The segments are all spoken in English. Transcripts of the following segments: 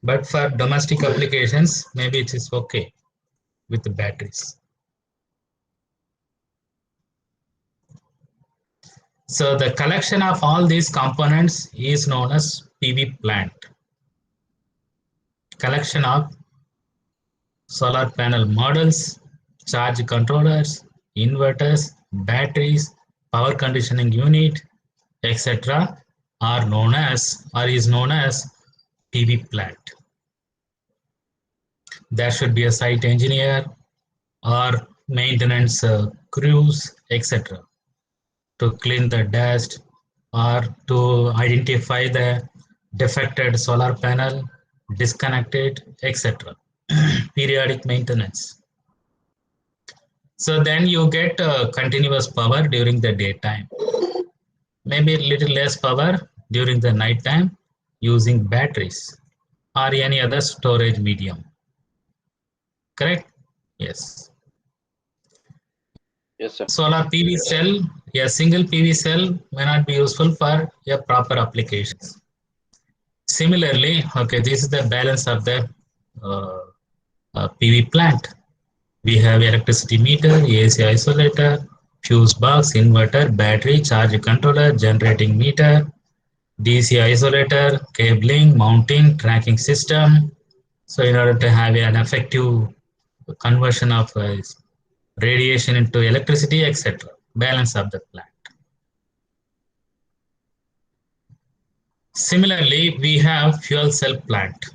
but for domestic applications, maybe it is okay with the batteries. So the collection of all these components is known as PV plant. Collection of solar panel models, charge controllers, inverters, batteries, power conditioning unit, etc. are known as or is known as PV plant. There should be a site engineer or maintenance crews, etc. to clean the dust or to identify the defected solar panel, disconnect it, etc. Periodic maintenance. So then you get continuous power during the daytime. Maybe a little less power during the night time using batteries or any other storage medium. Correct? Yes. Yes, sir. Solar PV cell, a single PV cell may not be useful for a proper applications. Similarly, okay, this is the balance of the uh, PV plant. We have electricity meter, AC isolator, fuse box, inverter, battery, charge controller, generating meter, DC isolator, cabling, mounting, tracking system. So in order to have an effective conversion of radiation into electricity, etc. Balance of the plant. Similarly, we have fuel cell plant.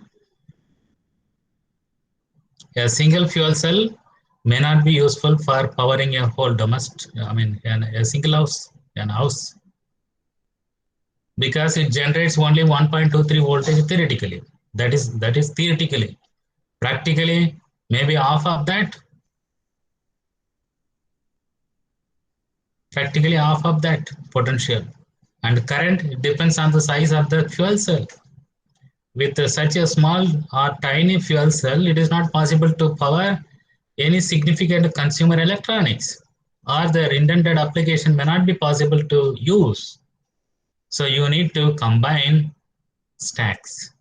A single fuel cell may not be useful for powering a whole domestic, a single house, an house, because it generates only 1.23 voltage theoretically. That is theoretically. Practically, maybe half of that. Practically half of that potential. And current depends on the size of the fuel cell. With such a small or tiny fuel cell, it is not possible to power any significant consumer electronics, or their intended application may not be possible to use. So you need to combine stacks.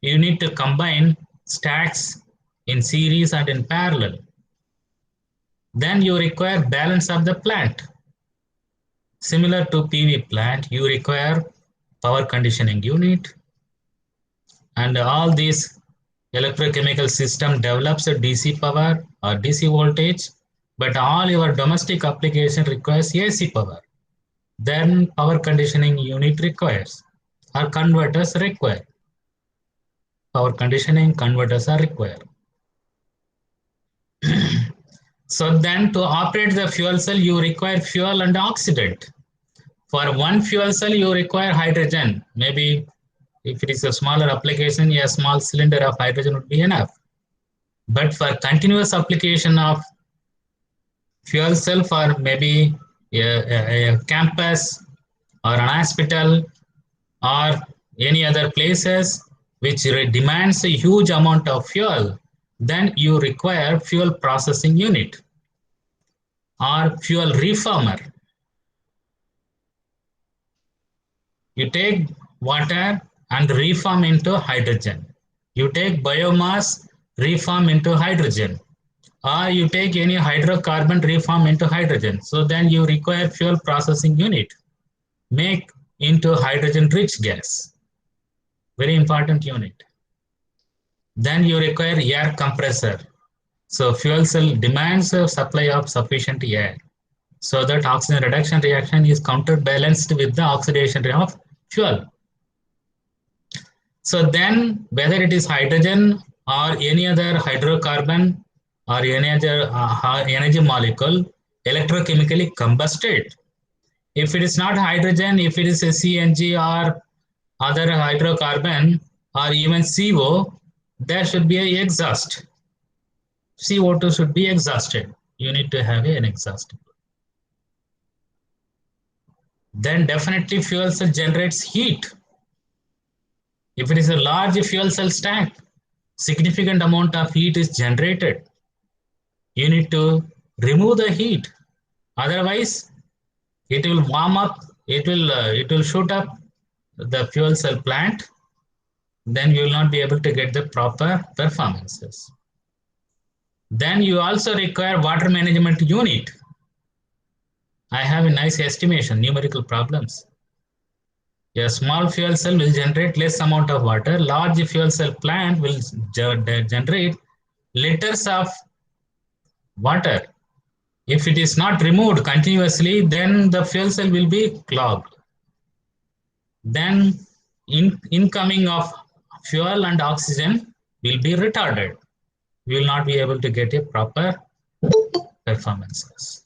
You need to combine stacks in series and in parallel. Then you require balance of the plant. Similar to PV plant, you require power conditioning unit, and all these electrochemical system develops a DC power or DC voltage, but all your domestic application requires AC power. Then power conditioning unit requires, or converters require. Power conditioning converters are required. So then to operate the fuel cell, you require fuel and oxidant. For one fuel cell, you require hydrogen. Maybe if it is a smaller application, a small cylinder of hydrogen would be enough. But for continuous application of fuel cell for maybe a campus or an hospital or any other places which demands a huge amount of fuel, then you require fuel processing unit or fuel reformer. You take water and reform into hydrogen. You take biomass, reform into hydrogen. Or you take any hydrocarbon, reform into hydrogen. So then you require fuel processing unit. Make into hydrogen rich gas. Very important unit. Then you require air compressor. So fuel cell demands a supply of sufficient air, so that oxygen reduction reaction is counterbalanced with the oxidation of fuel. So then whether it is hydrogen or any other hydrocarbon or any other energy molecule electrochemically combusted. If it is not hydrogen, if it is a CNG or other hydrocarbon or even CO, there should be an exhaust. CO2 should be exhausted. You need to have an exhaust. Then definitely fuel cell generates heat. If it is a large fuel cell stack, significant amount of heat is generated. You need to remove the heat. Otherwise, it will warm up, it will shoot up the fuel cell plant. then you will not be able to get the proper performances. Then you also require water management unit. I have a nice estimation, numerical problems. A small fuel cell will generate less amount of water. Large fuel cell plant will generate liters of water. If it is not removed continuously, then the fuel cell will be clogged. Then incoming of fuel and oxygen will be retarded. We will not be able to get a proper performances.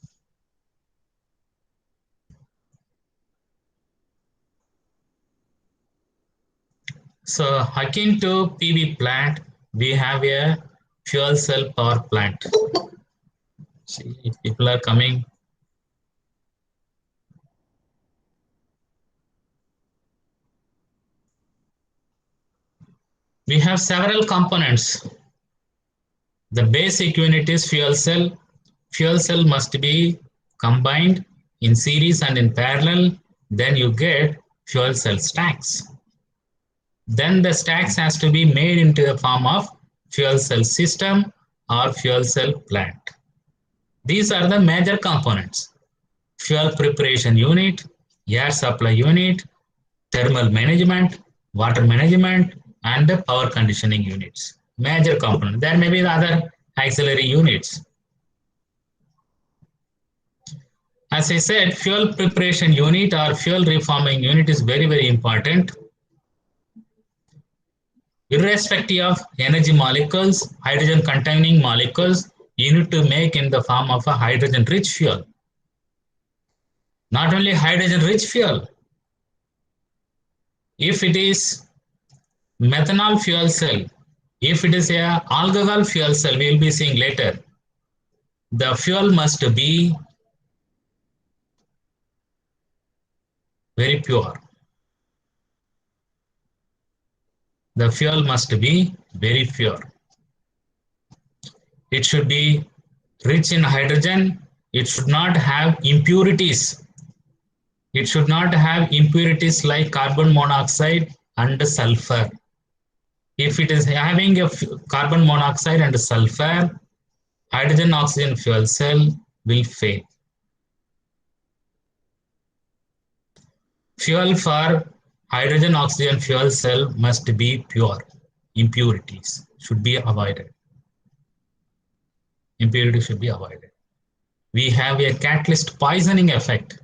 So akin to PV plant, we have a fuel cell power plant. See, people are coming. We have several components. The basic unit is fuel cell. Fuel cell must be combined in series and in parallel. Then you get fuel cell stacks. Then the stacks has to be made into the form of fuel cell system or fuel cell plant. These are the major components: fuel preparation unit, air supply unit, thermal management, water management, and the power conditioning units. Major component. There may be the other auxiliary units. As I said, fuel preparation unit or fuel reforming unit is very, very important. Irrespective of energy molecules, hydrogen containing molecules, you need to make in the form of a hydrogen rich fuel. Not only hydrogen rich fuel, if it is methanol fuel cell, if it is a alcohol fuel cell, we will be seeing later, the fuel must be very pure. The fuel must be very pure. It should be rich in hydrogen. It should not have impurities. It should not have impurities like carbon monoxide and sulfur. If it is having a carbon monoxide and sulfur, hydrogen oxygen fuel cell will fail. Fuel for hydrogen oxygen fuel cell must be pure. Impurities should be avoided. Impurities should be avoided. We have a catalyst poisoning effect.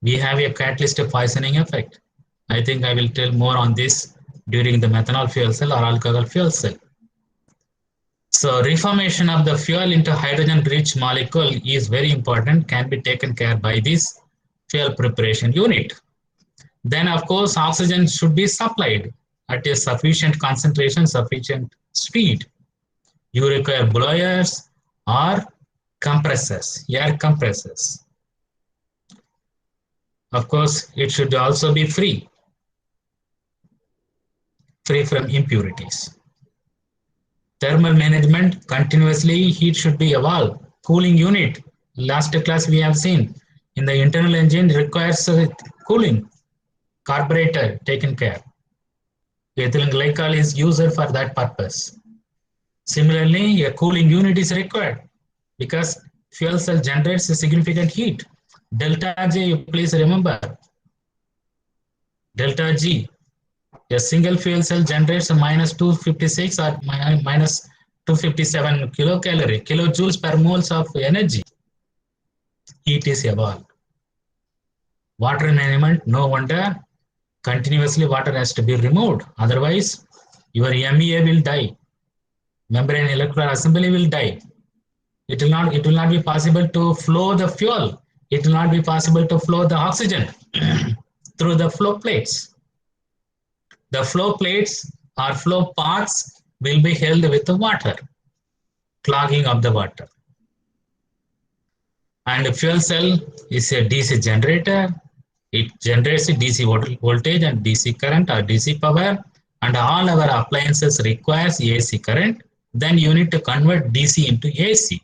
We have a catalyst poisoning effect. I think I will tell more on this during the methanol fuel cell or alcohol fuel cell. So reformation of the fuel into hydrogen rich molecule is very important, can be taken care by this fuel preparation unit. Then of course oxygen should be supplied at a sufficient concentration, sufficient speed. You require blowers or compressors, air compressors. Of course, it should also be free from impurities. Thermal management, continuously heat should be evolved. Cooling unit, last class we have seen, in the internal engine requires cooling. Carburetor taken care. Ethylene glycol is used for that purpose. Similarly, a cooling unit is required because fuel cell generates a significant heat. Delta G, please remember. Delta G, a single fuel cell generates a minus 256 or minus 257 kilojoules per moles of energy. Heat is evolved. Water management, no wonder. Continuously water has to be removed. Otherwise, your MEA will die. Membrane electrode assembly will die. It will not be possible to flow the fuel. It will not be possible to flow the oxygen through the flow plates. The flow plates or flow paths will be held with the water, clogging of the water. And the fuel cell is a DC generator. It generates a DC voltage and DC current or DC power, and all our appliances requires AC current. Then you need to convert DC into AC.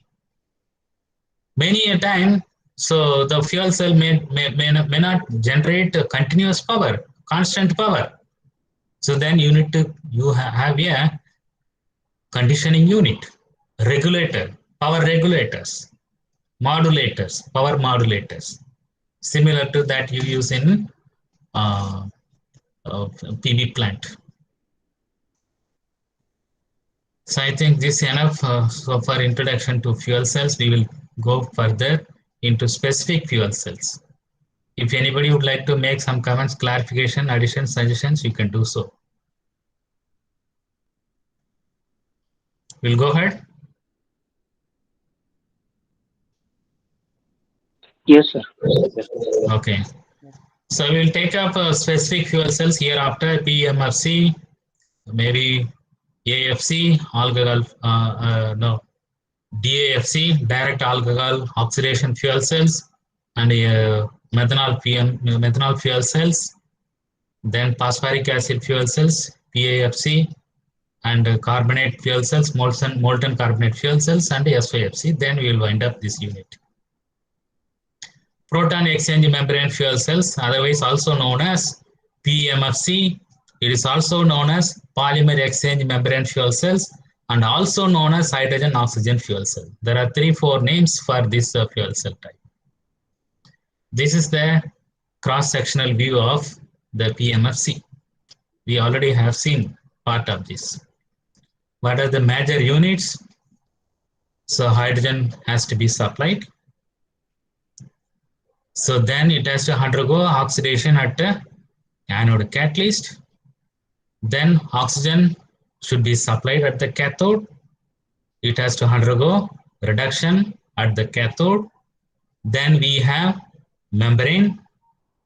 Many a time, so the fuel cell may not generate continuous power, constant power. So then you have a conditioning unit, regulator, power regulators, modulators, power modulators, similar to that you use in uh, PV plant. So I think this is enough so for introduction to fuel cells. We will go further into specific fuel cells. If anybody would like to make some comments, clarification, additions, suggestions, you can do so. We'll go ahead. Yes, sir. Yes. Okay. So we'll take up specific fuel cells here after PMFC, maybe AFC, alcohol, no, DAFC, direct alcohol oxidation fuel cells, and methanol fuel cells, then phosphoric acid fuel cells, PAFC, and carbonate fuel cells, molten carbonate fuel cells, and SYFC. Then we will wind up this unit. Proton exchange membrane fuel cells, otherwise also known as PMFC. It is also known as polymer exchange membrane fuel cells and also known as hydrogen oxygen fuel cell. There are 3-4 names for this fuel cell type. This is the cross-sectional view of the PMFC. We already have seen part of this. What are the major units? So hydrogen has to be supplied. So then it has to undergo oxidation at the anode catalyst. Then oxygen should be supplied at the cathode. It has to undergo reduction at the cathode. Then we have membrane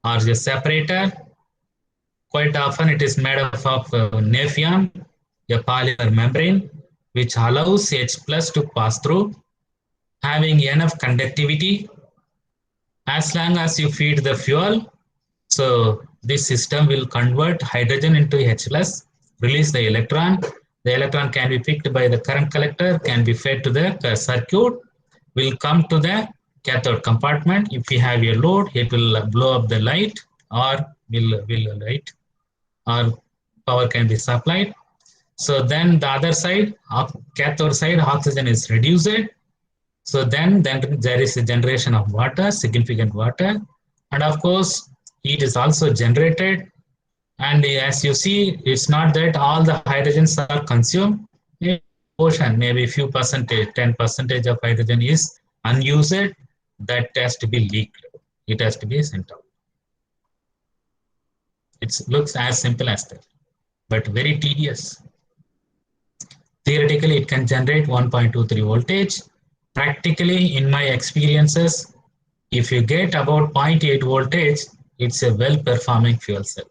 or the separator. Quite often it is made up of Nafion, a polymer membrane, which allows H plus to pass through, having enough conductivity as long as you feed the fuel. So this system will convert hydrogen into H plus, release the electron. The electron can be picked by the current collector, can be fed to the circuit, will come to the cathode compartment. If we have a load, it will blow up the light or will light or power can be supplied. So then the other side, cathode side, oxygen is reduced. So then there is a generation of water, significant water. And of course, heat is also generated. And as you see, it's not that all the hydrogens are consumed. Maybe portion, maybe a few percentage, 10% of hydrogen is unused. That has to be leaked. It has to be sent out. It looks as simple as that, but very tedious. Theoretically, it can generate 1.23 voltage. Practically, in my experiences, if you get about 0.8 voltage, it's a well-performing fuel cell.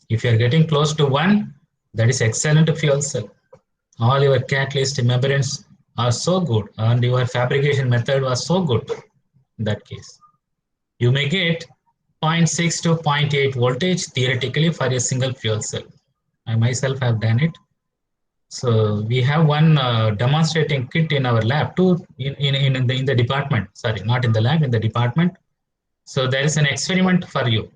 If you're getting close to 1, that is excellent fuel cell. All your catalyst membranes are so good and your fabrication method was so good in that case. You may get 0.6 to 0.8 voltage theoretically for a single fuel cell. I myself have done it. So we have one demonstrating kit in our lab too, in the department. Sorry, not in the lab, in the department. So there is an experiment for you.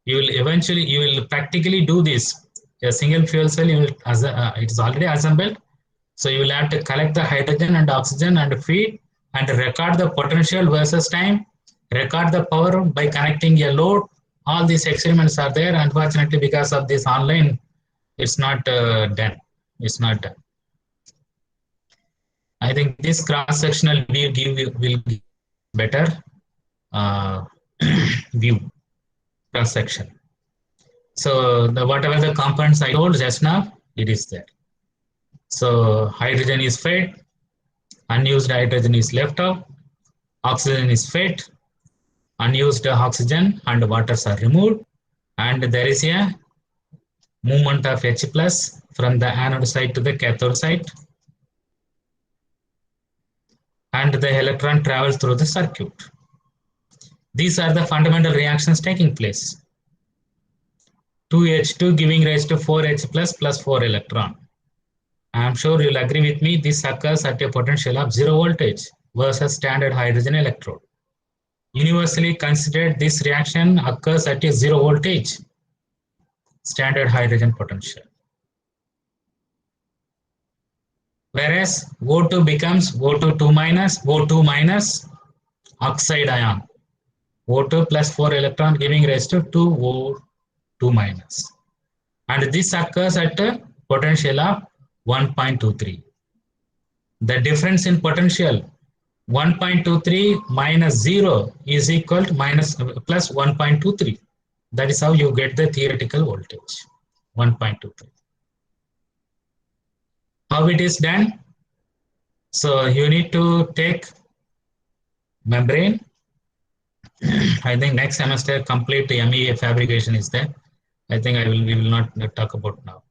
You will practically do this. A single fuel cell, it is already assembled. So you will have to collect the hydrogen and oxygen and feed and record the potential versus time, record the power by connecting a load. All these experiments are there. Unfortunately, because of this online, it's not done. It's not done. I think this cross-sectional view will give better view cross-section. So whatever the components I told just now, it is there. So hydrogen is fed, unused hydrogen is left out, oxygen is fed, unused oxygen and waters are removed, and there is a movement of H plus from the anode side to the cathode side, and the electron travels through the circuit. These are the fundamental reactions taking place. 2H2 giving rise to 4H plus 4 electron. I am sure you'll agree with me, this occurs at a potential of 0 voltage versus standard hydrogen electrode. Universally considered, this reaction occurs at a 0 voltage. standard hydrogen potential. Whereas O2 becomes O2 minus, O2 minus oxide ion. O2 plus 4 electron giving rise to 2O2 minus. And this occurs at a potential of 1.23. The difference in potential 1.23 minus 0 is equal to minus plus 1.23. That is how you get the theoretical voltage 1.23. How it is done? So you need to take membrane. I think next semester complete MEA fabrication is there. I think we will not talk about now.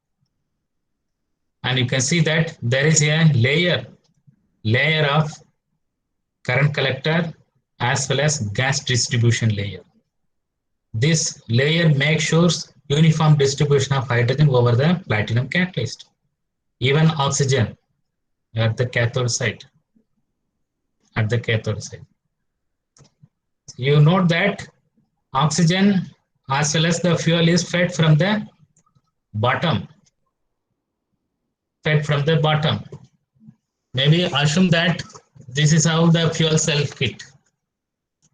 And you can see that there is a layer of current collector as well as gas distribution layer. This layer makes sure uniform distribution of hydrogen over the platinum catalyst. Even oxygen at the cathode side. You note that oxygen as well as the fuel is fed from the bottom. Maybe assume that this is how the fuel cell kit.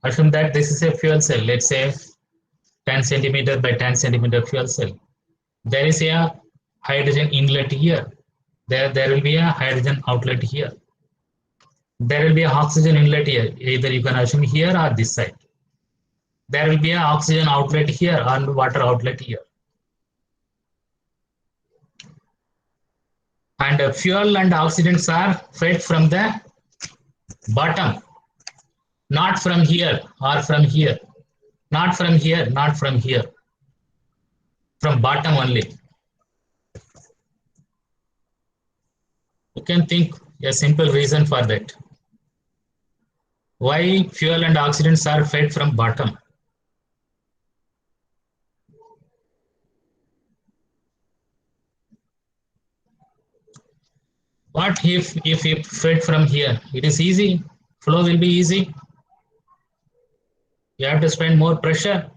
Assume that this is a fuel cell, let's say 10 centimeter by 10 centimeter fuel cell. There is a hydrogen inlet here. There will be a hydrogen outlet here. There will be an oxygen inlet here. Either you can assume here or this side. There will be an oxygen outlet here or water outlet here. And fuel and oxygens are fed from the bottom, not from here or from here, not from here, not from here, from bottom only. You can think a simple reason for that. Why fuel and oxygens are fed from bottom? What if you fed from here? It is easy. Flow will be easy. You have to spend more pressure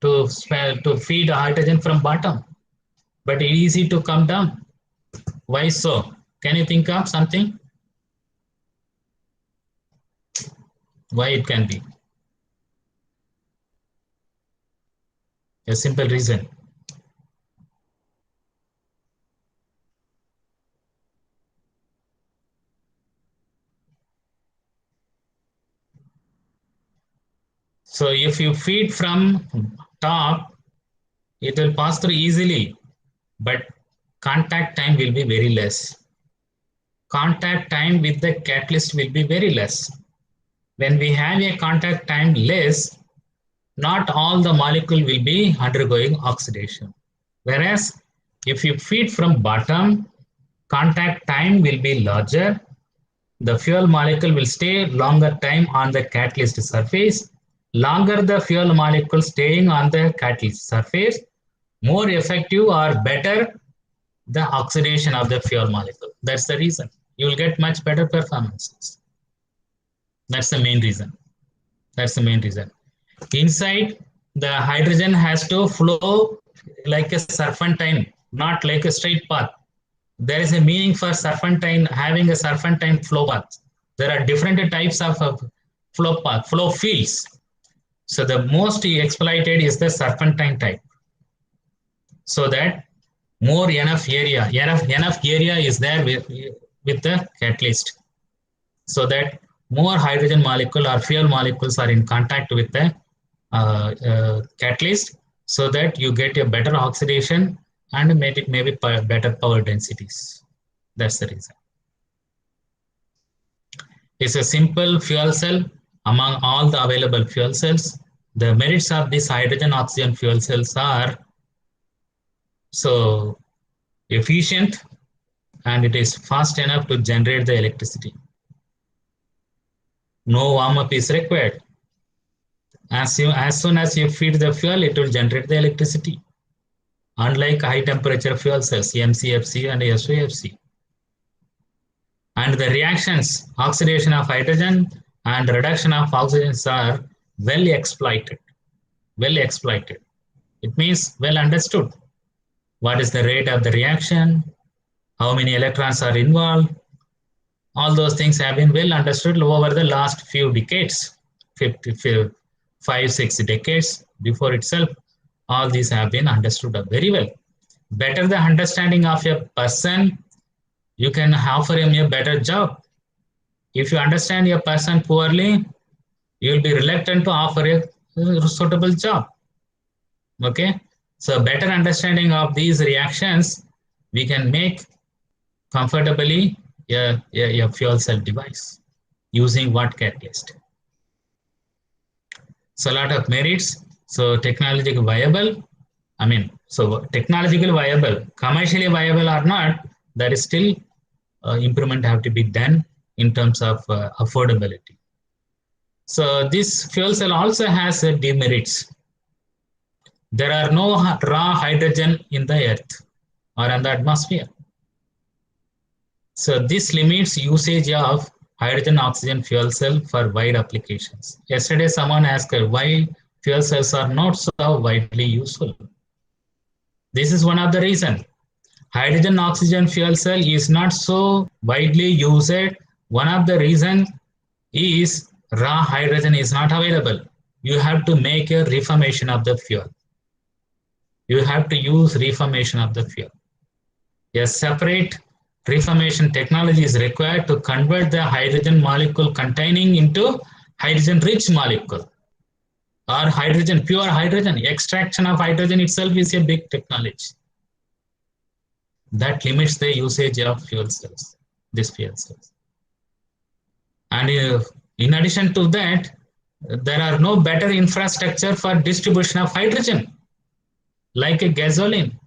to feed hydrogen from bottom, but it is easy to come down. Why so? Can you think of something? Why it can be? A simple reason. So if you feed from top, it will pass through easily, but contact time will be very less. Contact time with the catalyst will be very less. When we have a contact time less, not all the molecule will be undergoing oxidation. Whereas if you feed from bottom, contact time will be larger. The fuel molecule will stay longer time on the catalyst surface. Longer the fuel molecule staying on the catalyst surface, more effective or better the oxidation of the fuel molecule. That's the reason. You will get much better performances. That's the main reason. Inside, the hydrogen has to flow like a serpentine, not like a straight path. There is a meaning for serpentine, having a serpentine flow path. There are different types of flow fields. So the most exploited is the serpentine type. So that more enough area is there with the catalyst. So that more hydrogen molecule or fuel molecules are in contact with the catalyst, so that you get a better oxidation and maybe better power densities. That's the reason. It's a simple fuel cell. Among all the available fuel cells, the merits of these hydrogen oxygen fuel cells are so efficient, and it is fast enough to generate the electricity. No warm-up is required. As soon as you feed the fuel, it will generate the electricity. Unlike high temperature fuel cells, MCFC and SOFC. And the reactions, oxidation of hydrogen and reduction of oxygens are well exploited. It means well understood. what is the rate of the reaction, how many electrons are involved. All those things have been well understood over the last few decades, 5, 6 decades before itself. All these have been understood very well. Better the understanding of a person, you can offer him a better job. If you understand a person poorly, you will be reluctant to offer a suitable job. Okay, so better understanding of these reactions, we can make comfortably a fuel cell device using what catalyst. So a lot of merits. So technologically viable, so technologically viable, commercially viable or not, there is still improvement have to be done in terms of affordability. So this fuel cell also has demerits. There are no raw hydrogen in the earth or in the atmosphere. So this limits usage of hydrogen oxygen fuel cell for wide applications. Yesterday someone asked why fuel cells are not so widely useful. This is one of the reasons. Hydrogen oxygen fuel cell is not so widely used. One of the reasons is raw hydrogen is not available. You have to make a reformation of the fuel. You have to use reformation of the fuel. A separate reformation technology is required to convert the hydrogen molecule containing into hydrogen rich molecule or hydrogen, pure hydrogen. Extraction of hydrogen itself is a big technology. That limits the usage of fuel cells, these fuel cells. And in addition to that, there are no better infrastructure for distribution of hydrogen, like a gasoline.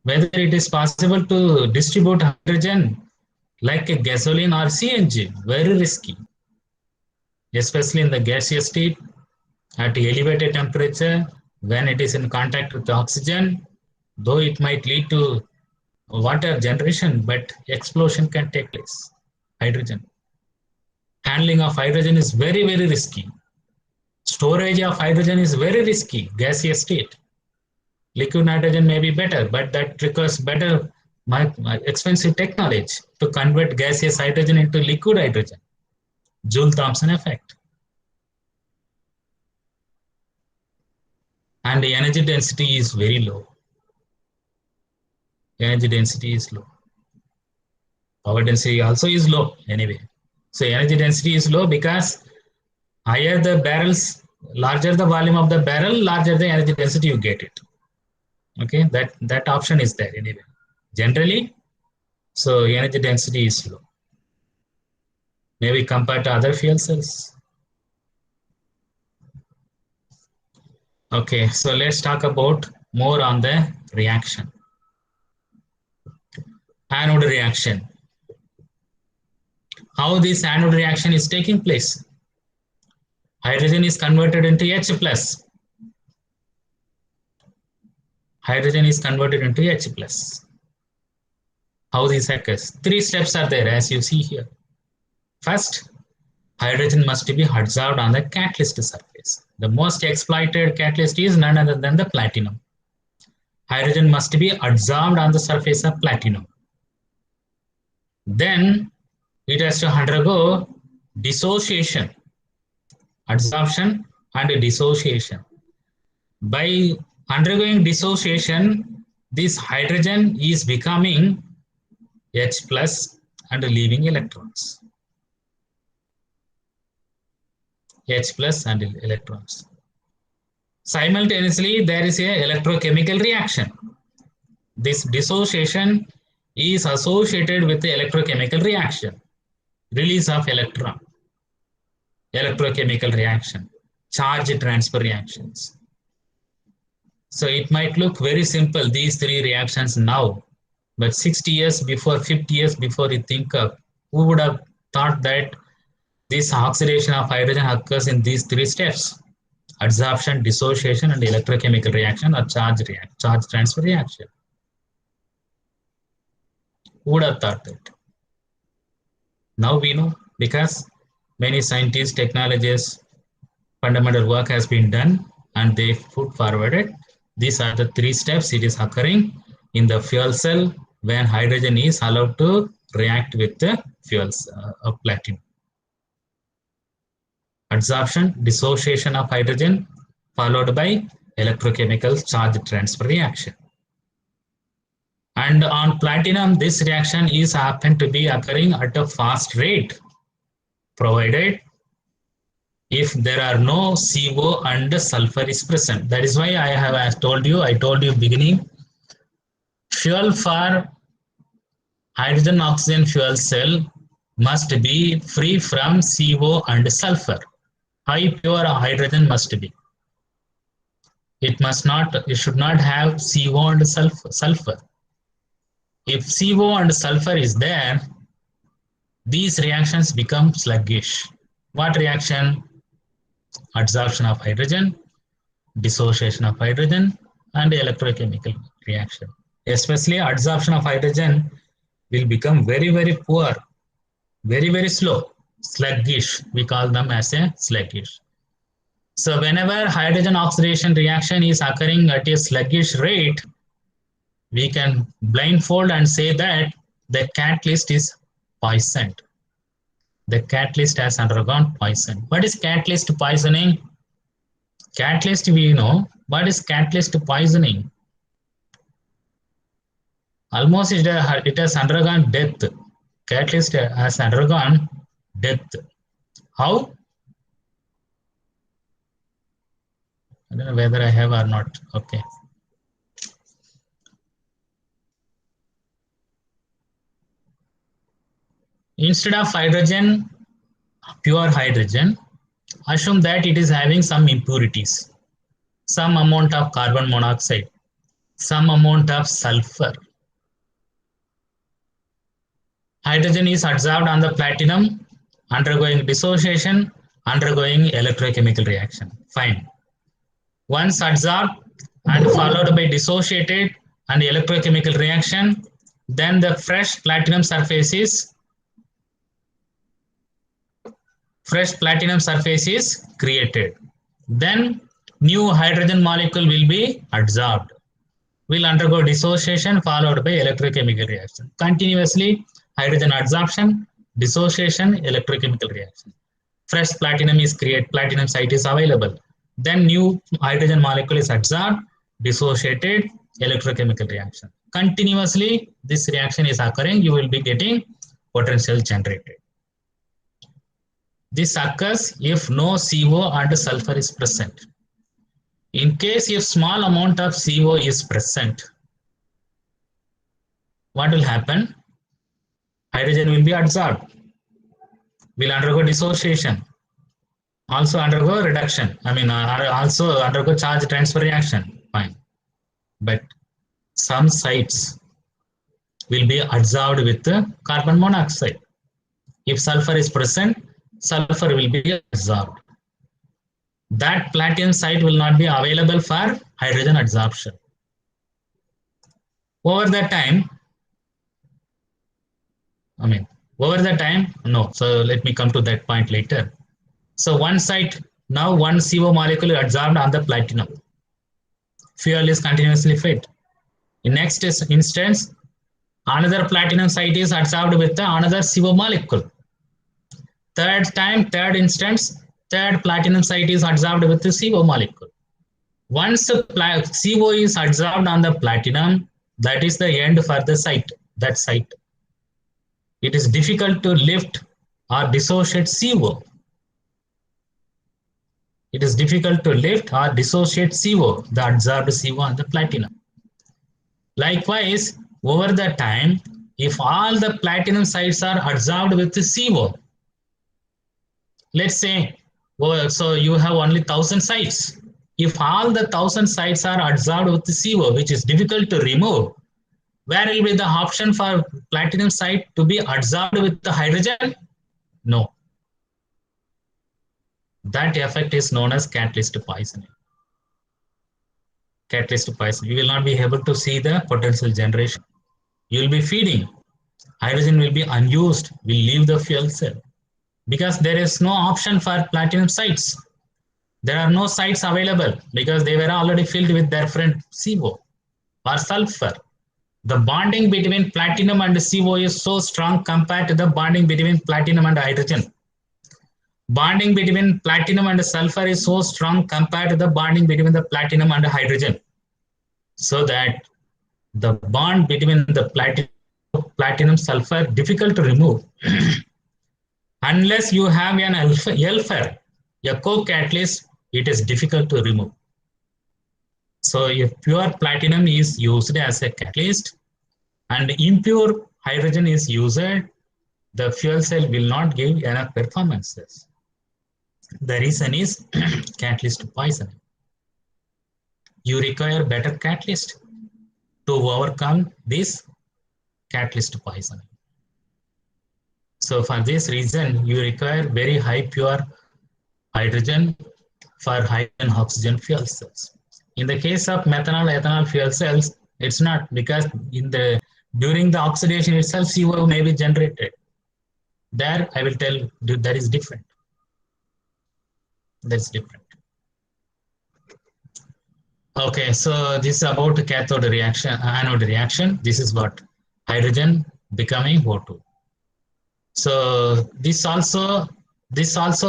Whether it is possible to distribute hydrogen like a gasoline or CNG, very risky, especially in the gaseous state at elevated temperature. When it is in contact with the oxygen, though it might lead to water generation, but explosion can take place. Hydrogen. Handling of hydrogen is very, very risky. Storage of hydrogen is very risky, gaseous state. Liquid nitrogen may be better, but that requires better, expensive technology to convert gaseous hydrogen into liquid hydrogen. Joule-Thomson effect. And the energy density is very low. Energy density is low. Power density also is low anyway. So energy density is low because higher the barrels, larger the volume of the barrel, larger the energy density you get it. Okay, that option is there anyway. Generally, so energy density is low. Maybe compared to other fuel cells. Okay, so let's talk about more on the reaction. Anode reaction. How this anode reaction is taking place? Hydrogen is converted into H plus. Hydrogen is converted into H plus. How this occurs? 3 steps are there as you see here. First, hydrogen must be adsorbed on the catalyst surface. The most exploited catalyst is none other than the platinum. Hydrogen must be adsorbed on the surface of platinum. Then it has to undergo dissociation, adsorption and dissociation. By undergoing dissociation, this hydrogen is becoming H plus and leaving electrons. H plus and electrons. Simultaneously, there is a electrochemical reaction. This dissociation is associated with the electrochemical reaction, release of electron, electrochemical reaction, charge transfer reactions. So it might look very simple, these 3 reactions now, but 60 years before, 50 years before you think of, who would have thought that this oxidation of hydrogen occurs in these 3 steps? Adsorption, dissociation and electrochemical reaction or charge transfer reaction. Who would have thought that? Now we know, because many scientists, technologists, fundamental work has been done and they put forwarded. These are the 3 steps it is occurring. in the fuel cell when hydrogen is allowed to react with the fuels of platinum. Adsorption, dissociation of hydrogen followed by electrochemical charge transfer reaction. And on platinum, this reaction is happen to be occurring at a fast rate, provided if there are no CO and sulfur is present. That is why I told you beginning, fuel for hydrogen oxygen fuel cell must be free from CO and sulfur. High pure hydrogen must be. It should not have CO and sulfur. If CO and sulfur is there, these reactions become sluggish. What reaction? Adsorption of hydrogen, dissociation of hydrogen, and electrochemical reaction. Especially adsorption of hydrogen will become very, very poor, very, very slow, sluggish. We call them as a sluggish. So whenever hydrogen oxidation reaction is occurring at a sluggish rate, we can blindfold and say that the catalyst is poisoned. The catalyst has undergone poison. What is catalyst poisoning? Catalyst we know. What is catalyst poisoning? Almost it has undergone death. Catalyst has undergone death. How? I don't know whether I have or not. Okay. Instead of hydrogen, pure hydrogen, assume that it is having some impurities, some amount of carbon monoxide, some amount of sulfur. Hydrogen is adsorbed on the platinum, undergoing dissociation, undergoing electrochemical reaction. Fine. Once adsorbed and followed by dissociated and electrochemical reaction, then the fresh platinum surface is created. Then new hydrogen molecule will be adsorbed, will undergo dissociation followed by electrochemical reaction. Continuously hydrogen adsorption, dissociation, electrochemical reaction. Fresh platinum is created, platinum site is available. Then new hydrogen molecule is adsorbed, dissociated, electrochemical reaction. Continuously this reaction is occurring, you will be getting potential generated. This occurs if no CO and sulfur is present. In case if small amount of CO is present, what will happen? Hydrogen will be adsorbed, will undergo dissociation, also undergo reduction. Also undergo charge transfer reaction. Fine. But some sites will be adsorbed with carbon monoxide. If sulfur is present, sulfur will be adsorbed. That platinum site will not be available for hydrogen adsorption. Over the time, no. So let me come to that point later. So one site, now one CO molecule is adsorbed on the platinum. Fuel is continuously fed. In next instance, another platinum site is adsorbed with another CO molecule. Third instance, third platinum site is adsorbed with the CO molecule. Once CO is adsorbed on the platinum, that is the end for the site, that site. It is difficult to lift or dissociate CO. It is difficult to lift or dissociate CO, the adsorbed CO on the platinum. Likewise, over the time, if all the platinum sites are adsorbed with the CO, let's say, so you have only 1,000 sites. If all the 1,000 sites are adsorbed with the CO, which is difficult to remove, where will be the option for platinum site to be adsorbed with the hydrogen? No. That effect is known as catalyst poisoning. Catalyst poisoning. You will not be able to see the potential generation. You will be feeding. Hydrogen will be unused, will leave the fuel cell. Because there is no option for platinum sites. There are no sites available because they were already filled with their friend CO or sulfur. The bonding between platinum and CO is so strong compared to the bonding between platinum and hydrogen. Bonding between platinum and sulfur is so strong compared to the bonding between the platinum and hydrogen. So that the bond between the platinum sulfur difficult to remove. Unless you have an alpha, a co-catalyst, it is difficult to remove. So if pure platinum is used as a catalyst and impure hydrogen is used, the fuel cell will not give enough performances. The reason is catalyst poisoning. You require better catalyst to overcome this catalyst poisoning. So for this reason, you require very high pure hydrogen for hydrogen oxygen fuel cells. In the case of methanol ethanol fuel cells, it's not, because during the oxidation itself, CO may be generated. There I will tell you that is different. That's different. Okay, so this is about cathode reaction, anode reaction. This is what hydrogen becoming O2. So this also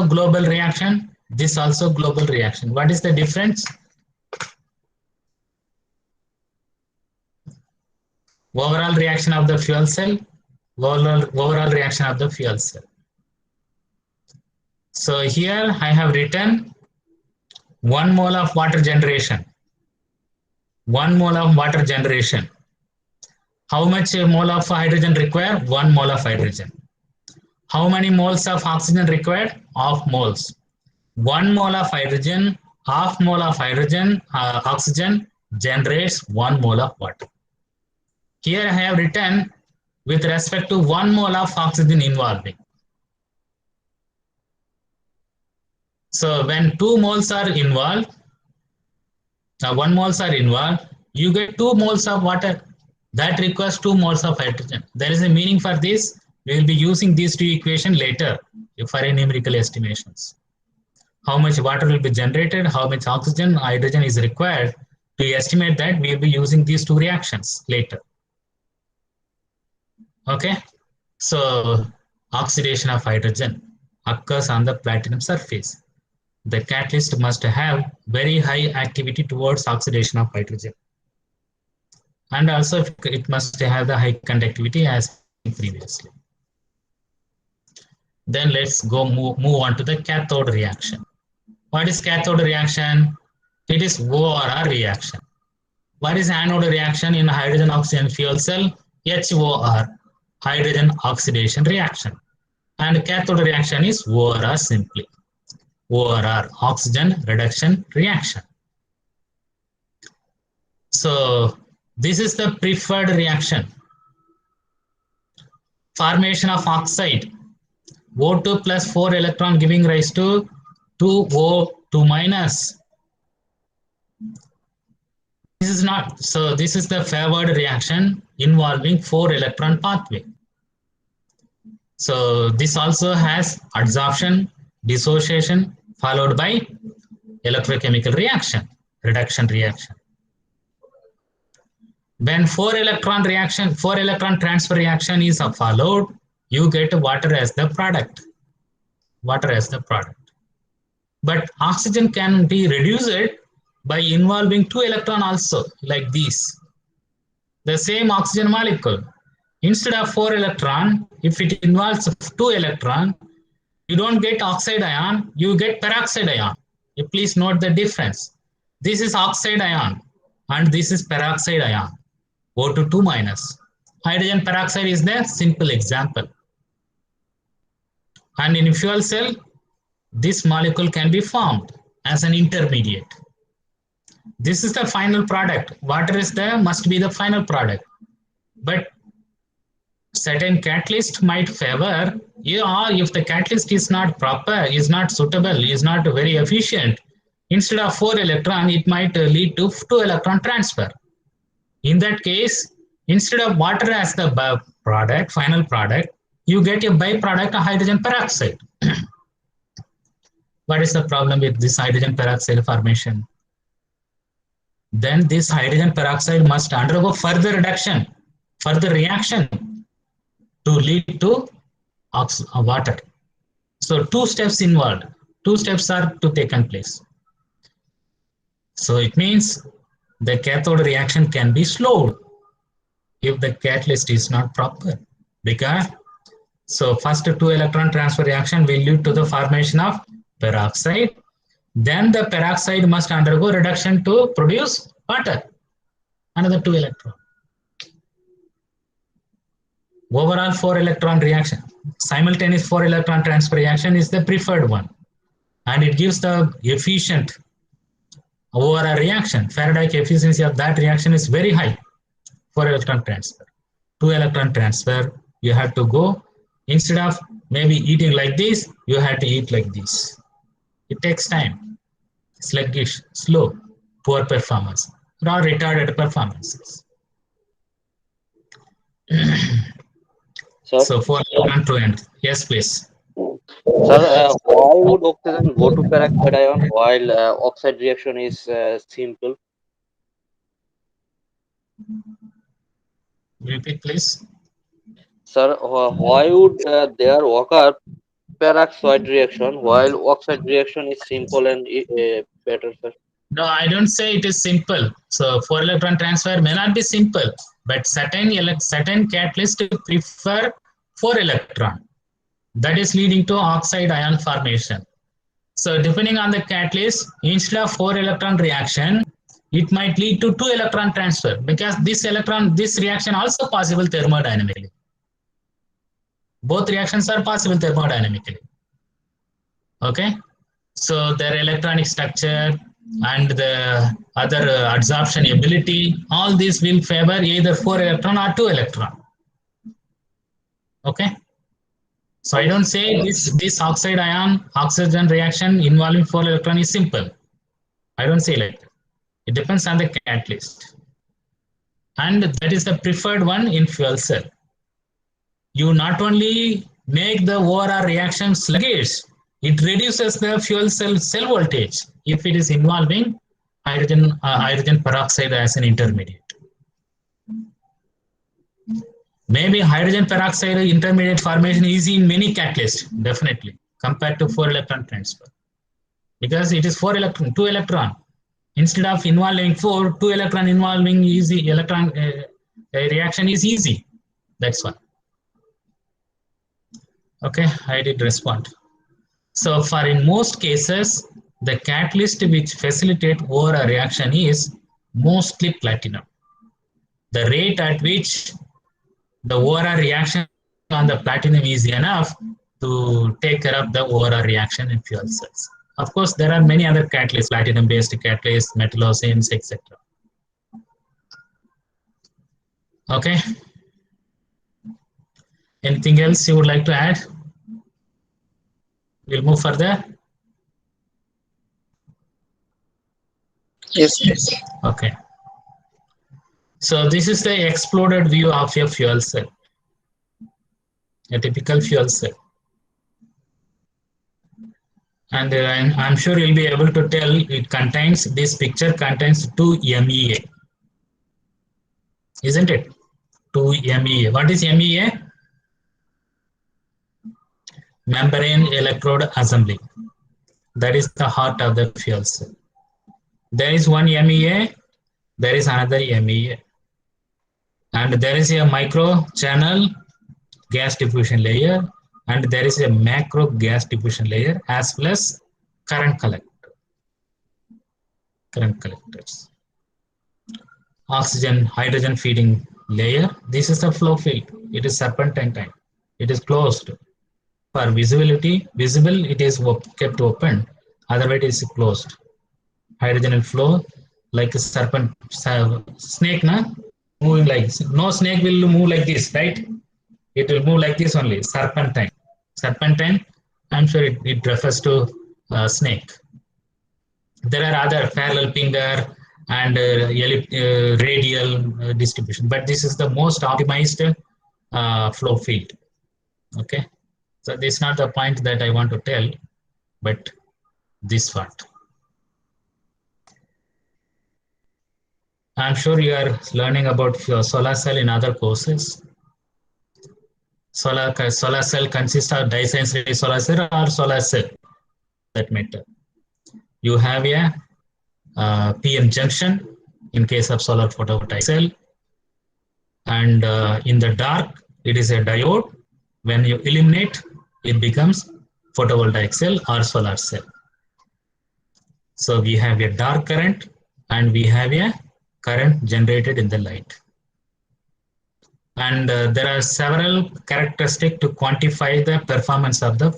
global reaction. This also global reaction. What is the difference? Overall reaction of the fuel cell. Overall reaction of the fuel cell. So here I have written 1 mole of water generation. 1 mole of water generation. How much mole of hydrogen required? 1 mole of hydrogen. How many moles of oxygen required? Half moles. 1 mole of hydrogen, half mole of hydrogen, oxygen generates 1 mole of water. Here I have written with respect to 1 mole of oxygen involving. So when 2 moles are involved, 1 moles are involved, you get 2 moles of water. That requires 2 moles of hydrogen. There is a meaning for this. We will be using these two equations later for numerical estimations. How much water will be generated, how much oxygen, hydrogen is required. To estimate that, we will be using these two reactions later. Okay, so oxidation of hydrogen occurs on the platinum surface. The catalyst must have very high activity towards oxidation of hydrogen. And also it must have the high conductivity as previously. Then let's go move on to the cathode reaction. What is cathode reaction? It is ORR reaction. What is anode reaction in hydrogen oxygen fuel cell? HOR, hydrogen oxidation reaction. And cathode reaction is ORR simply. ORR, oxygen reduction reaction. So this is the preferred reaction. Formation of oxide. O2 plus 4 electron giving rise to 2O2 minus. This is not, so this is the favored reaction involving 4 electron pathway. So this also has adsorption, dissociation followed by electrochemical reaction, reduction reaction. When 4 electron transfer reaction is followed, you get water as the product. Water as the product. But oxygen can be reduced by involving 2 electron also, like this. The same oxygen molecule. Instead of 4 electron, if it involves 2 electron, you don't get oxide ion, you get peroxide ion. You please note the difference. This is oxide ion and this is peroxide ion. O2 2 minus. Hydrogen peroxide is the simple example. And in fuel cell, this molecule can be formed as an intermediate. This is the final product. Water is must be the final product. But certain catalyst might favor, or if the catalyst is not proper, is not suitable, is not very efficient, instead of 4 electron, it might lead to 2 electron transfer. In that case, instead of water as the product, final product, you get a byproduct of hydrogen peroxide. What is the problem with this hydrogen peroxide formation? Then this hydrogen peroxide must undergo further reduction for the reaction to lead to water. So two steps involved. Two steps are to taken place. So it means the cathode reaction can be slowed if the catalyst is not proper. Because so first two electron transfer reaction will lead to the formation of peroxide. Then the peroxide must undergo reduction to produce water. Another two electron. Overall 4 electron reaction. Simultaneous 4 electron transfer reaction is the preferred one. And it gives the efficient overall reaction. Faraday efficiency of that reaction is very high for electron transfer. 2 electron transfer, you have to go, instead of maybe eating like this, you have to eat like this. It takes time, sluggish, slow, poor performance, or retarded performances. Sir, So 4 electron to end. Yes, please. sir, why would oxygen go to peroxide ion while oxide reaction is simple? Repeat, please. Sir, why would there occur peroxide reaction while oxide reaction is simple and better, sir? No, I don't say it is simple. So 4 electron transfer may not be simple, but certain catalyst prefer 4 electron. That is leading to oxide ion formation. So depending on the catalyst, instead of 4 electron reaction, it might lead to 2 electron transfer, because this reaction also possible thermodynamically. Both reactions are possible thermodynamically. Okay, so their electronic structure and the other absorption ability, all these will favor either 4 electron or 2 electron. Okay, so I don't say this oxide ion oxygen reaction involving 4 electron is simple. I don't say like that. It depends on the catalyst, and that is the preferred one in fuel cell. You not only make the overall reaction sluggish, it reduces the fuel cell voltage if it is involving hydrogen peroxide as an intermediate. Maybe hydrogen peroxide intermediate formation is in many catalysts, definitely, compared to 4 electron transfer. Because it is 4 electron, 2 electron. Instead of involving 4, 2 electron involving easy electron reaction is easy. That's why. Okay, I did respond. So for in most cases, the catalyst which facilitate over a reaction is mostly platinum. The rate at which the overall reaction on the platinum is enough to take care of the overall reaction in fuel cells. Of course, there are many other catalysts, platinum-based catalysts, metallocenes, etc. Okay. Anything else you would like to add? We'll move further. Yes. Okay. So this is the exploded view of a fuel cell, a typical fuel cell. And I'm sure you'll be able to tell this picture contains 2 MEA. Isn't it? 2 MEA. What is MEA? Membrane electrode assembly. That is the heart of the fuel cell. There is one MEA, there is another MEA. And there is a micro channel gas diffusion layer, and there is a macro gas diffusion layer, as well as current collectors. Oxygen, hydrogen feeding layer. This is the flow field. It is serpentine type. It is closed. For visibility, visible, it is kept open. Otherwise, it is closed. Hydrogen will flow like a snake, moving like this. No snake will move like this, right? It will move like this only. Serpentine. Serpentine, I'm sure it refers to snake. There are other parallel finger and radial distribution, but this is the most optimized flow field. Okay, so this is not the point that I want to tell, but this part. I'm sure you are learning about your solar cell in other courses. Solar cell consists of disensory solar cell or solar cell that matter. You have a PN junction in case of solar photovoltaic cell, and in the dark it is a diode. When you illuminate, it becomes photovoltaic cell or solar cell. So we have a dark current and we have a current generated in the light. And there are several characteristics to quantify the performance of the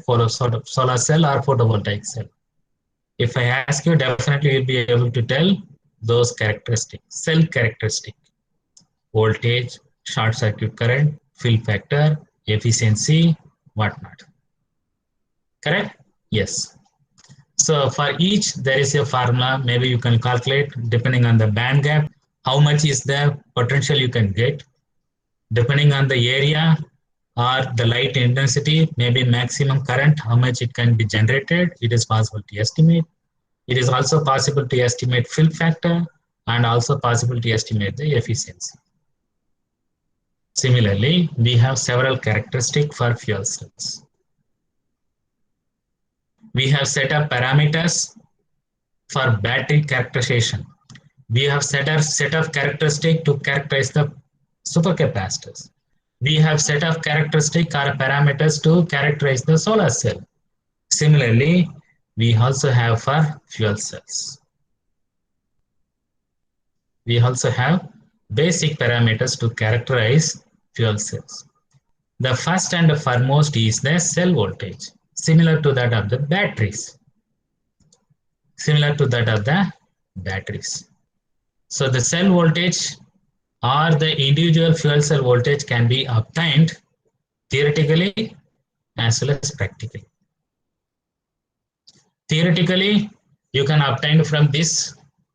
solar cell or photovoltaic cell. If I ask you, definitely you'll be able to tell those characteristics, cell characteristic, voltage, short circuit current, fill factor, efficiency, whatnot. Correct? Yes. So for each, there is a formula. Maybe you can calculate depending on the band gap, how much is the potential you can get. Depending on the area or the light intensity, maybe maximum current, how much it can be generated, it is possible to estimate. It is also possible to estimate fill factor and also possible to estimate the efficiency. Similarly, we have several characteristics for fuel cells. We have set up parameters for battery characterization. We have set of characteristics to characterize the supercapacitors. We have set of characteristics or parameters to characterize the solar cell. Similarly, we also have for fuel cells. We also have basic parameters to characterize fuel cells. The first and foremost is the cell voltage, similar to that of the batteries. Similar to that of the batteries. So the cell voltage or the individual fuel cell voltage can be obtained theoretically as well as practically. Theoretically, you can obtain from this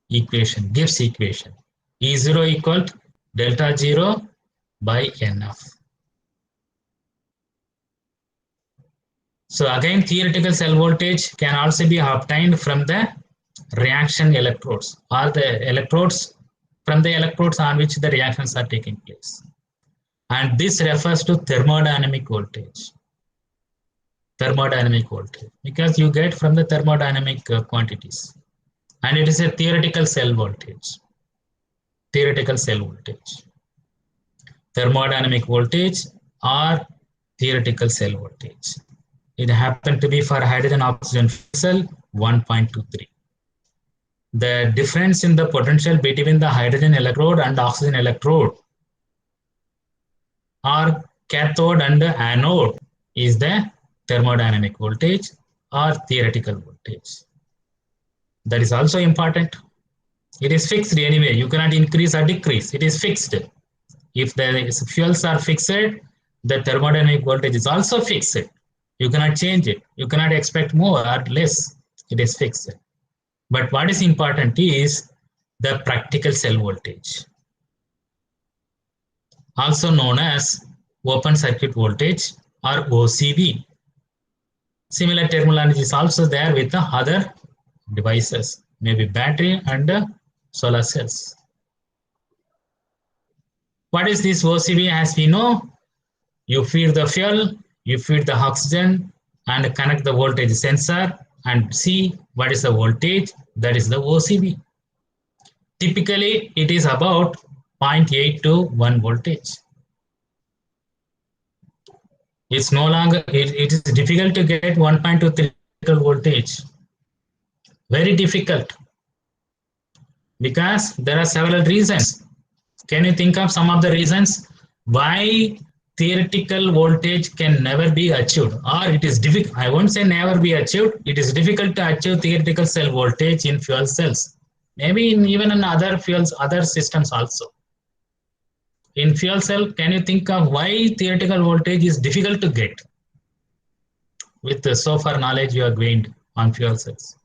equation, Gibbs equation, E0 equal to delta 0 by NF. So again, theoretical cell voltage can also be obtained from the reaction electrodes or the electrodes from the electrodes on which the reactions are taking place. And this refers to thermodynamic voltage. Thermodynamic voltage, because you get from the thermodynamic quantities. And it is a theoretical cell voltage. Theoretical cell voltage. Thermodynamic voltage or theoretical cell voltage. It happened to be for hydrogen oxygen cell 1.23. The difference in the potential between the hydrogen electrode and oxygen electrode or cathode and anode is the thermodynamic voltage or theoretical voltage. That is also important. It is fixed anyway. You cannot increase or decrease. It is fixed. If the fuels are fixed, the thermodynamic voltage is also fixed. You cannot change it. You cannot expect more or less. It is fixed. But what is important is the practical cell voltage, also known as open circuit voltage or OCV. Similar terminology is also there with the other devices, maybe battery and solar cells. What is this OCV? As we know, you feed the fuel, you feed the oxygen and connect the voltage sensor and see what is the voltage, that is the OCV. Typically, it is about 0.8 to 1 voltage. It's no longer, it is difficult to get 1.23 voltage. Very difficult. Because there are several reasons. Can you think of some of the reasons why theoretical voltage can never be achieved, or it is difficult? I won't say never be achieved. It is difficult to achieve theoretical cell voltage in fuel cells. Maybe even in other fuels, other systems also. In fuel cell, can you think of why theoretical voltage is difficult to get with the so far knowledge you have gained on fuel cells?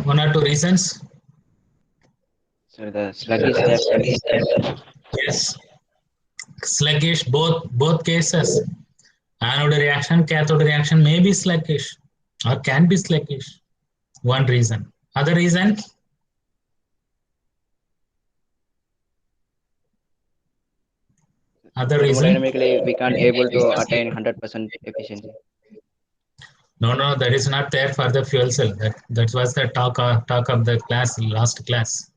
One or two reasons? So the sluggish depth. Yes. sluggish, both cases. Anode reaction, cathode reaction may be sluggish or can be sluggish. One reason. Other reason? Other reason? Thermodynamically, we can't able to attain 100% efficiency. No, that is not there for the fuel cell. That was the talk of the class, last class.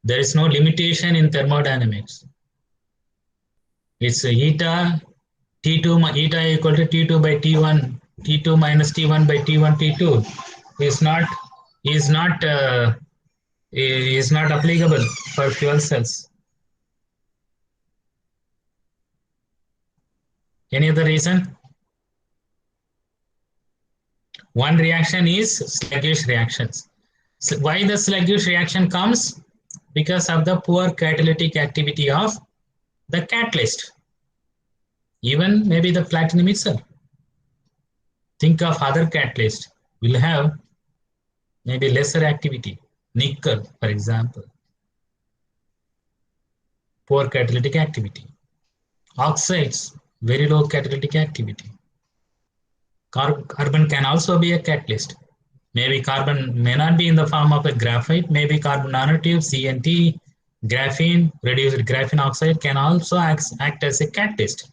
There is no limitation in thermodynamics. It's eta T2 eta equal to T2 by T1, T2 minus T1 by T1, T2 is not applicable for fuel cells. Any other reason? One reaction is sluggish reactions. So why the sluggish reaction comes? Because of the poor catalytic activity of the catalyst. Even maybe the platinum itself. Think of other catalysts will have maybe lesser activity. Nickel, for example. Poor catalytic activity. Oxides, very low catalytic activity. Carbon can also be a catalyst. Maybe carbon may not be in the form of a graphite, maybe carbon nanotube, CNT, graphene, reduced graphene oxide can also act as a catalyst.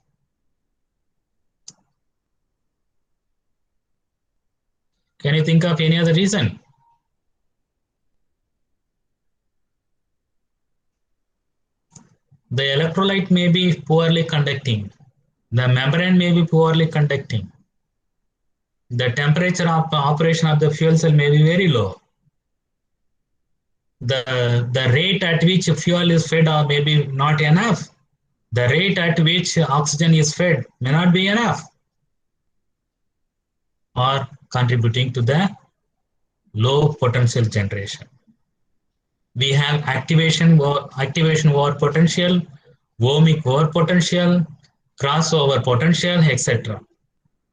Can you think of any other reason? The electrolyte may be poorly conducting. The membrane may be poorly conducting. The temperature of operation of the fuel cell may be very low. The rate at which fuel is fed may be not enough. The rate at which oxygen is fed may not be enough, or contributing to the low potential generation. We have activation over potential, ohmic over potential, crossover potential, etc.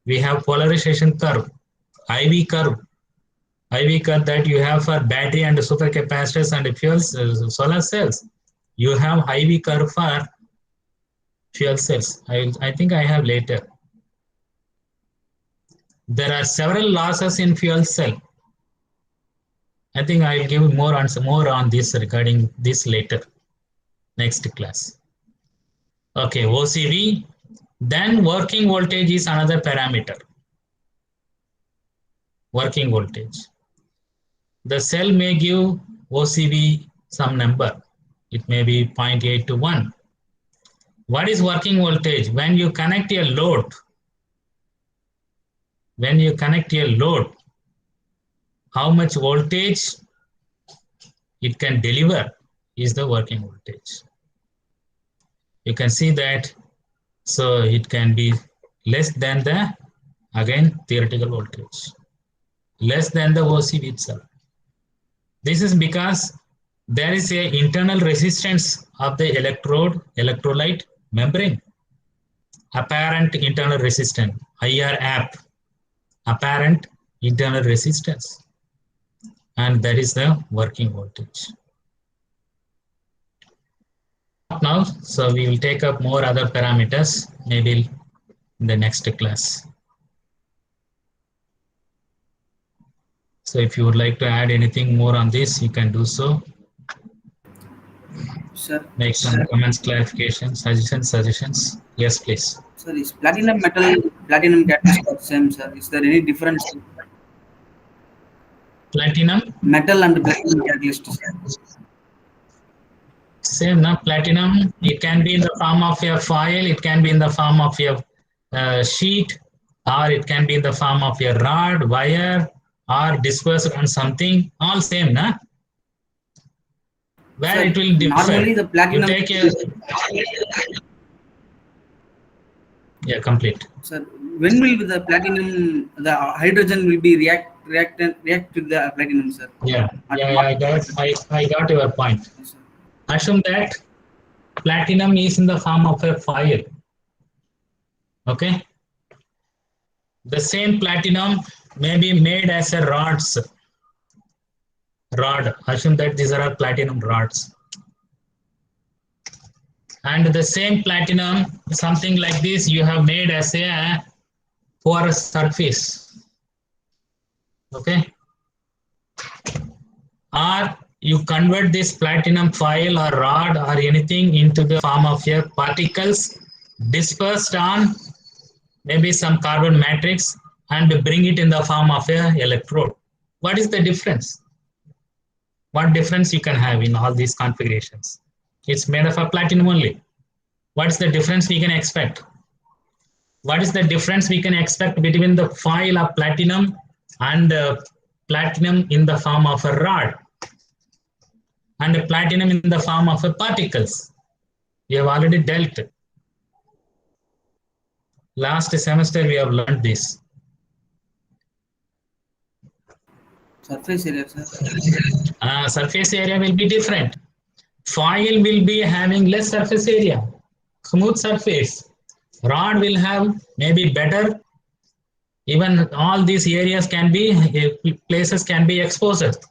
We have polarization curve, IV curve that you have for battery and supercapacitors and fuels, solar cells. You have IV curve for fuel cells. I think I have later. There are several losses in fuel cell. I think I will give more on this regarding this later, next class. Okay, OCV. Then working voltage is another parameter. Working voltage. The cell may give OCV some number. It may be 0.8 to 1. What is working voltage? When you connect a load, how much voltage it can deliver is the working voltage. You can see that, so it can be less than the, again, theoretical voltage, less than the OCV itself. This is because there is an internal resistance of the electrolyte membrane, apparent internal resistance, IR-AP, apparent internal resistance, and that is the working voltage. Now, so we will take up more other parameters maybe in the next class. So if you would like to add anything more on this, you can do so. Sir, Make some comments, clarifications, suggestions. Yes, please. sir, is platinum metal, platinum catalyst are same, sir? Is there any difference? Platinum? Metal and platinum catalyst, sir. Same, no? Platinum, it can be in the form of a foil, it can be in the form of a sheet, or it can be in the form of a rod, wire, or dispersed on something, all same, no? Where Sir, it will differ. normally the platinum. You take a, yeah, complete. Sir, when will the platinum, the hydrogen will be react with the platinum, sir? Yeah, I got your point. Yes, sir. Assume that platinum is in the form of a foil. Okay. The same platinum may be made as a rod. Assume that these are platinum rods. and the same platinum, something like this, you have made as a porous surface. Okay, or you convert this platinum foil or rod or anything into the form of your particles dispersed on maybe some carbon matrix and bring it in the form of a electrode. What is the difference? What difference you can have in all these configurations? It's made of a platinum only. What is the difference we can expect? What is the difference we can expect between the foil of platinum and platinum in the form of a rod and a platinum in the form of a particles? We have already dealt. Last semester we have learned this. Surface area, sir. Surface area will be different. Foil will be having less surface area, smooth surface. Rod will have maybe better. Even all these areas can be, places can be exposed.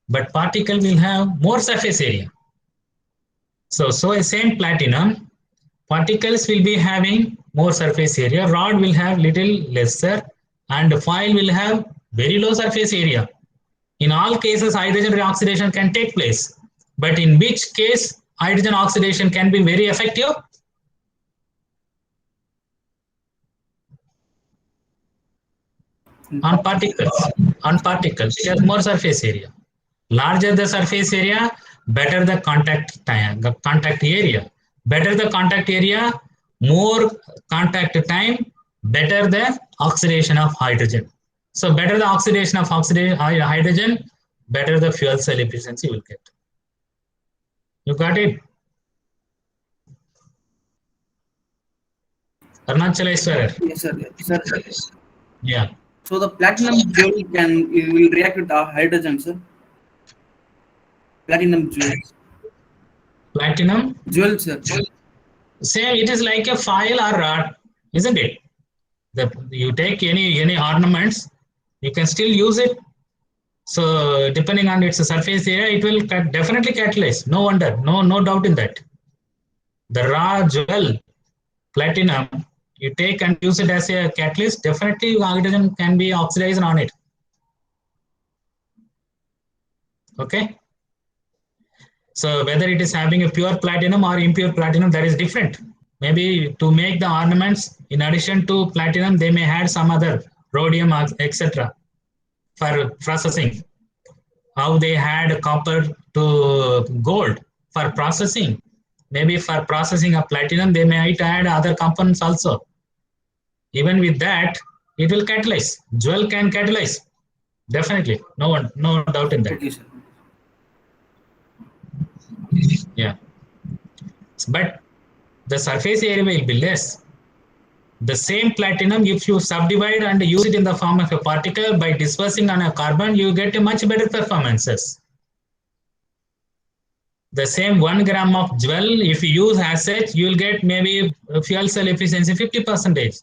But particle will have more surface area. So same platinum, particles will be having more surface area. Rod will have little lesser, and foil will have very low surface area. In all cases, hydrogen reoxidation can take place. But in which case hydrogen oxidation can be very effective? On particles. On particles, it has more surface area. Larger the surface area, better the contact time, the contact area. Better the contact area, more contact time, better the oxidation of hydrogen. So better the oxidation of hydrogen, better the fuel cell efficiency you will get. You got it? Arunachaleswarar. Yes, sir. Yeah. So the platinum jewel will react with hydrogen, sir. Platinum jewels. Platinum? Jewel, sir. Same, it is like a foil or rod, isn't it? You take any ornaments, you can still use it. So depending on its surface area, it will definitely catalyze. No wonder, no doubt in that. The raw jewel, platinum, you take and use it as a catalyst, definitely hydrogen can be oxidized on it. Okay. So whether it is having a pure platinum or impure platinum, that is different. Maybe to make the ornaments, in addition to platinum, they may add some other rhodium, etc. for processing. How they had copper to gold for processing. Maybe for processing of platinum, they might add other components also. Even with that, it will catalyze. Jewel can catalyze. Definitely. No doubt in that. Okay, sir. Yeah. But the surface area will be less. The same platinum, if you subdivide and use it in the form of a particle by dispersing on a carbon, you get a much better performances. The same 1 gram of jewel, if you use as such, you will get maybe fuel cell efficiency 50%.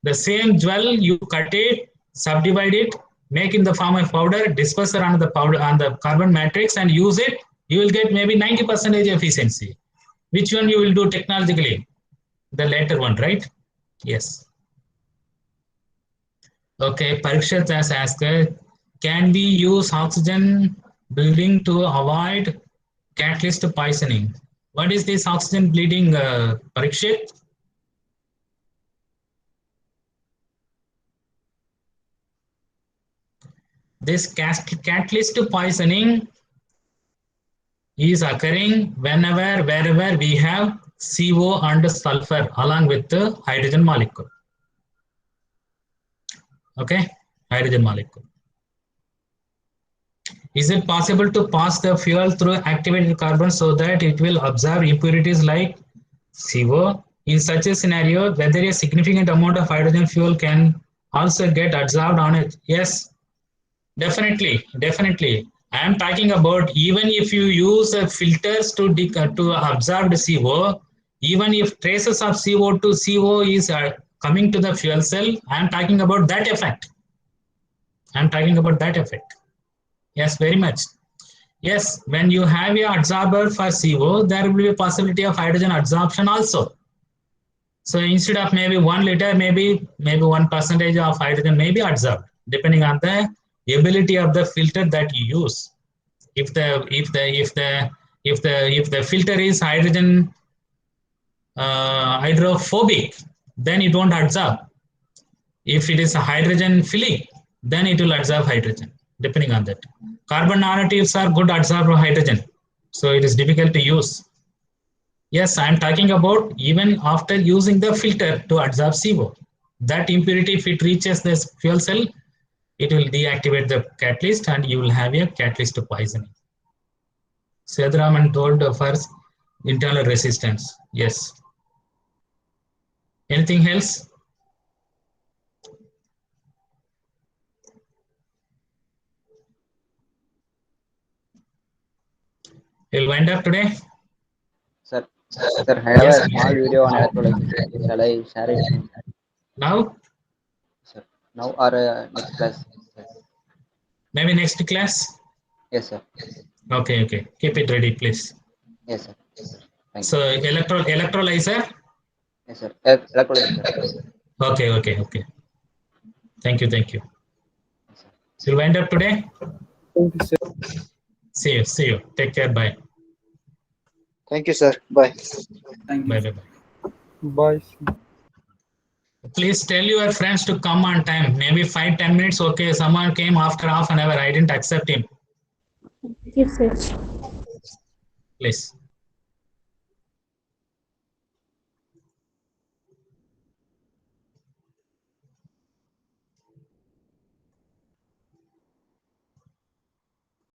The same jewel, you cut it, subdivide it, make in the form of powder, disperse around the powder on the carbon matrix and use it, you will get maybe 90% efficiency. Which one you will do technologically? The later one, right? Yes. Okay, Parikshat has asked, can we use oxygen bleeding to avoid catalyst poisoning? What is this oxygen bleeding, Parikshat? This catalyst poisoning is occurring wherever we have CO and sulfur along with the hydrogen molecule. Okay, hydrogen molecule. Is it possible to pass the fuel through activated carbon so that it will absorb impurities like CO? In such a scenario, whether a significant amount of hydrogen fuel can also get absorbed on it? Yes, definitely. I am talking about even if you use filters to absorb the CO, even if traces of CO to CO is coming to the fuel cell, I am talking about that effect. Yes, very much. Yes, when you have a adsorber for CO, there will be a possibility of hydrogen adsorption also. So instead of maybe 1 liter, maybe 1% of hydrogen may be adsorbed, depending on the ability of the filter that you use. If the filter is hydrogen hydrophobic, then it won't adsorb. If it is a hydrogen philic, then it will adsorb hydrogen, depending on that. Carbon nanotubes are good adsorber of hydrogen, so it is difficult to use. Yes, I am talking about even after using the filter to adsorb CO. That impurity, if it reaches this fuel cell, it will deactivate the catalyst and you will have a catalyst poisoning. Sethuraman told first internal resistance. Yes. Anything else? We'll wind up today. Sir, I have Yes, a small video on electrolysis. Shall I share it now? sir? Now or next class? Sir. Maybe next class? Yes, sir. Okay, okay. Keep it ready, please. Yes, sir. Thank So electrolyzer? Yes, sir. Electrolysis, sir. Okay, okay, okay. Thank you, thank you. Yes, sir. So we'll wind up today. Thank you, sir. See you. Take care. Bye. Thank you, sir. Bye. Thank you. Bye, bye, bye. Bye. Please tell your friends to come on time. Maybe 5-10 minutes. Okay, someone came after half an hour. I didn't accept him. Yes, sir. Please.